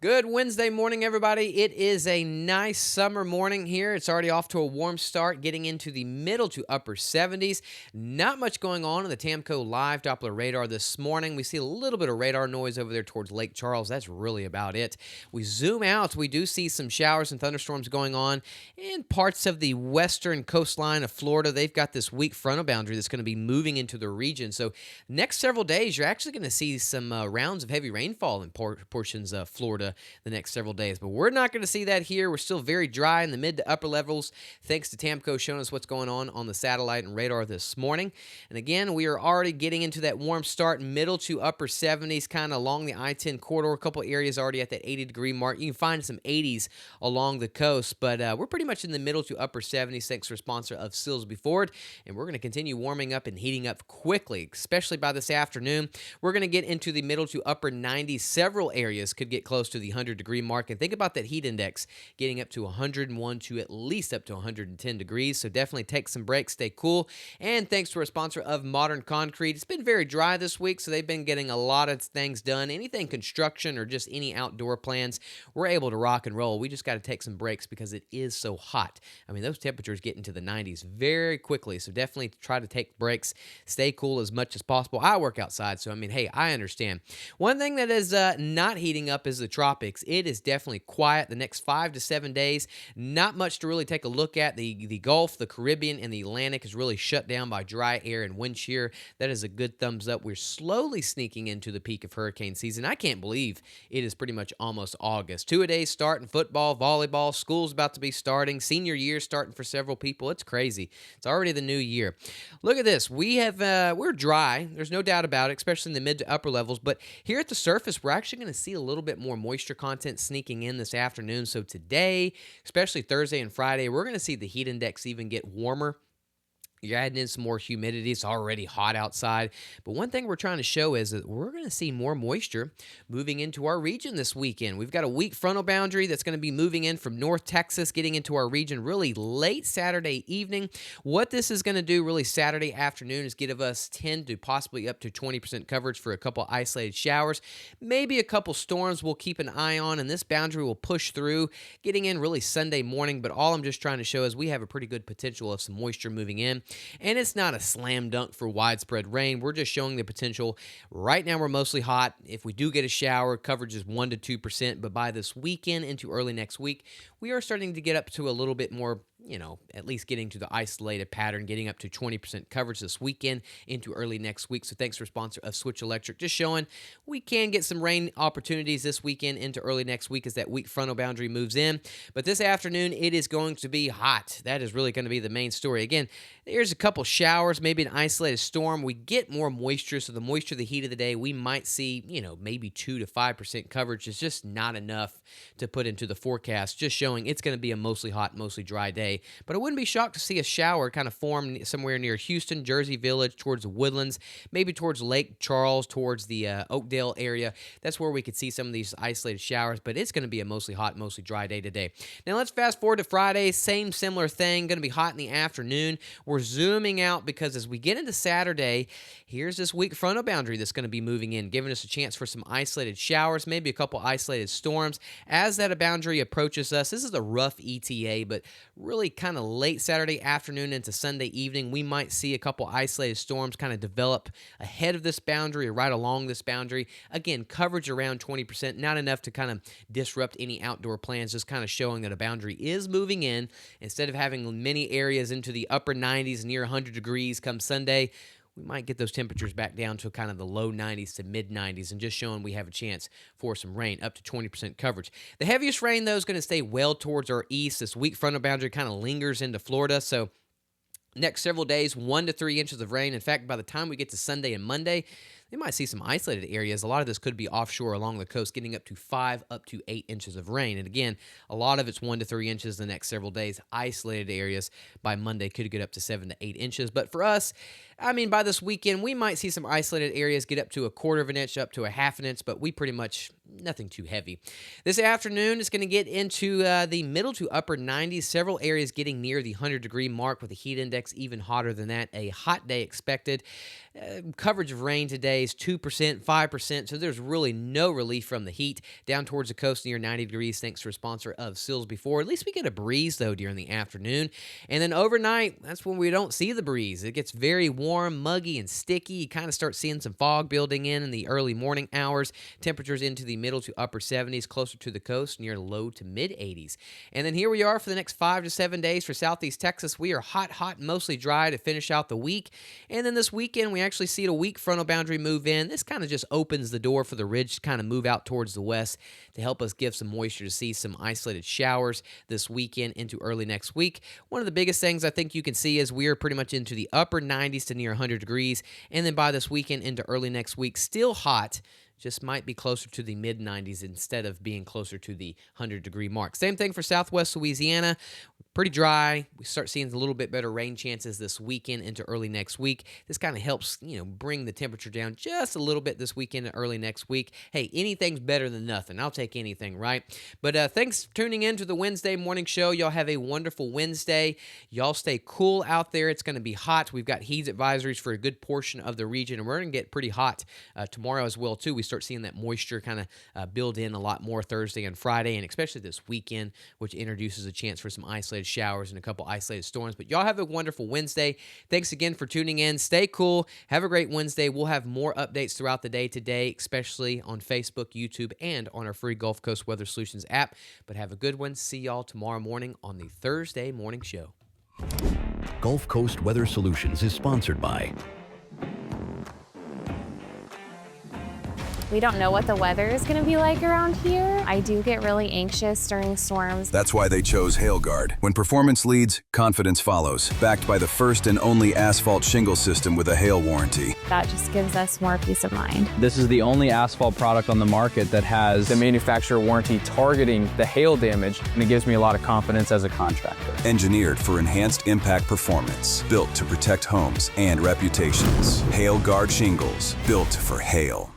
Good Wednesday morning, everybody. It is a nice summer morning here. It's already off to a warm start, getting into the middle to upper 70s. Not much going on in the Tamco Live Doppler radar this morning. We see a little bit of radar noise over there towards Lake Charles. That's really about it. We zoom out, we do see some showers and thunderstorms going on in parts of the western coastline of Florida. They've got this weak frontal boundary that's going to be moving into the region. So, next several days, you're actually going to see some rounds of heavy rainfall in portions of Florida the next several days. But we're not going to see that here. We're still very dry in the mid to upper levels, thanks to Tamco showing us what's going on the satellite and radar this morning. And again, we are already getting into that warm start, middle to upper 70s, kind of along the I-10 corridor. A couple areas already at that 80-degree mark. You can find some 80s along the coast, but we're pretty much in the middle to upper 70s, thanks to our sponsor of Silsby Ford. And we're going to continue warming up and heating up quickly, especially by this afternoon. We're going to get into the middle to upper 90s. Several areas could get close to the 100-degree mark. And think about that heat index getting up to 101 to at least up to 110 degrees. So definitely take some breaks, stay cool. And thanks to our sponsor of Modern Concrete. It's been very dry this week, so they've been getting a lot of things done. Anything construction or just any outdoor plans, we're able to rock and roll. We just got to take some breaks because it is so hot. I mean, those temperatures get into the 90s very quickly. So definitely try to take breaks, stay cool as much as possible. I work outside, so I mean, hey, I understand. One thing that is not heating up is the tropics. It is definitely quiet the next 5 to 7 days. Not much to really take a look at. The Gulf, the Caribbean, and the Atlantic is really shut down by dry air and wind shear. That is a good thumbs up. We're slowly sneaking into the peak of hurricane season. I can't believe it is pretty much almost August. Two-a-days starting football, volleyball, school's about to be starting, senior year starting for several people. It's crazy. It's already the new year. Look at this. We're dry. There's no doubt about it, especially in the mid to upper levels. But here at the surface, we're actually going to see a little bit more moisture content sneaking in this afternoon. So today, especially Thursday and Friday, we're going to see the heat index even get warmer. You're adding in some more humidity. It's already hot outside. But one thing we're trying to show is that we're going to see more moisture moving into our region this weekend. We've got a weak frontal boundary that's going to be moving in from North Texas, getting into our region really late Saturday evening. What this is going to do really Saturday afternoon is give us 10 to possibly up to 20% coverage for a couple isolated showers. Maybe a couple storms we'll keep an eye on, and this boundary will push through, getting in really Sunday morning. But all I'm just trying to show is we have a pretty good potential of some moisture moving in. And it's not a slam dunk for widespread rain. We're just showing the potential. Right now, we're mostly hot. If we do get a shower, coverage is 1 to 2%. But by this weekend into early next week, we are starting to get up to a little bit more, at least getting to the isolated pattern, getting up to 20% coverage this weekend into early next week. So thanks for sponsor of Switch Electric. Just showing we can get some rain opportunities this weekend into early next week as that weak frontal boundary moves in. But this afternoon, it is going to be hot. That is really going to be the main story. Again, there's a couple showers, maybe an isolated storm. We get more moisture, so the moisture, the heat of the day, we might see, maybe 2 to 5% coverage is just not enough to put into the forecast, just showing it's going to be a mostly hot, mostly dry day. But I wouldn't be shocked to see a shower kind of form somewhere near Houston, Jersey Village, towards the Woodlands, maybe towards Lake Charles, towards the Oakdale area. That's where we could see some of these isolated showers, but it's going to be a mostly hot, mostly dry day today. Now let's fast forward to Friday. Same similar thing, going to be hot in the afternoon. We're zooming out because as we get into Saturday, here's this weak frontal boundary that's going to be moving in, giving us a chance for some isolated showers, maybe a couple isolated storms. As that boundary approaches us, this is a rough ETA, but really kind of late Saturday afternoon into Sunday evening, we might see a couple isolated storms kind of develop ahead of this boundary or right along this boundary. Again, coverage around 20%, not enough to kind of disrupt any outdoor plans, just kind of showing that a boundary is moving in. Instead of having many areas into the upper 90s, near 100 degrees come Sunday, we might get those temperatures back down to kind of the low 90s to mid 90s, and just showing we have a chance for some rain, up to 20% coverage. The heaviest rain, though, is going to stay well towards our east. This weak frontal boundary kind of lingers into Florida, so next several days, 1 to 3 inches of rain. In fact, by the time we get to Sunday and Monday, they might see some isolated areas. A lot of this could be offshore along the coast, getting up to 5 up to 8 inches of rain. And again, a lot of it's 1 to 3 inches the next several days. Isolated areas by Monday could get up to 7 to 8 inches. But for us, by this weekend, we might see some isolated areas get up to a quarter of an inch, up to a half an inch. But we pretty much, nothing too heavy. This afternoon, it's going to get into the middle to upper 90s. Several areas getting near the 100-degree mark with a heat index even hotter than that. A hot day expected. Coverage of rain today is 2%, 5%, so there's really no relief from the heat. Down towards the coast near 90 degrees, thanks to a sponsor of Sills before. At least we get a breeze, though, during the afternoon. And then overnight, that's when we don't see the breeze. It gets very warm, muggy, and sticky. You kind of start seeing some fog building in the early morning hours. Temperatures into the middle to upper 70s, closer to the coast, near low to mid 80s. And then here we are for the next 5 to 7 days for Southeast Texas. We are hot, mostly dry to finish out the week. And then this weekend, we actually see a weak frontal boundary move in. This kind of just opens the door for the ridge to kind of move out towards the west to help us give some moisture to see some isolated showers this weekend into early next week. One of the biggest things I think you can see is we're pretty much into the upper 90s to near 100 degrees. And then by this weekend into early next week, still hot, just might be closer to the mid-90s instead of being closer to the 100-degree mark. Same thing for southwest Louisiana. Pretty dry. We start seeing a little bit better rain chances this weekend into early next week. This kind of helps, bring the temperature down just a little bit this weekend and early next week. Hey, anything's better than nothing. I'll take anything, right? But thanks for tuning in to the Wednesday morning show. Y'all have a wonderful Wednesday. Y'all stay cool out there. It's going to be hot. We've got heat advisories for a good portion of the region, and we're going to get pretty hot tomorrow as well, too. We start seeing that moisture kind of build in a lot more Thursday and Friday, and especially this weekend, which introduces a chance for some isolated showers and a couple isolated storms. But y'all have a wonderful Wednesday. Thanks again for tuning in. Stay cool. Have a great Wednesday. We'll have more updates throughout the day today, especially on Facebook, YouTube, and on our free Gulf Coast Weather Solutions app. But have a good one. See y'all tomorrow morning on the Thursday Morning Show. Gulf Coast Weather Solutions is sponsored by We don't know what the weather is going to be like around here. I do get really anxious during storms. That's why they chose HailGuard. When performance leads, confidence follows. Backed by the first and only asphalt shingle system with a hail warranty. That just gives us more peace of mind. This is the only asphalt product on the market that has the manufacturer warranty targeting the hail damage, and it gives me a lot of confidence as a contractor. Engineered for enhanced impact performance. Built to protect homes and reputations. HailGuard shingles. Built for hail.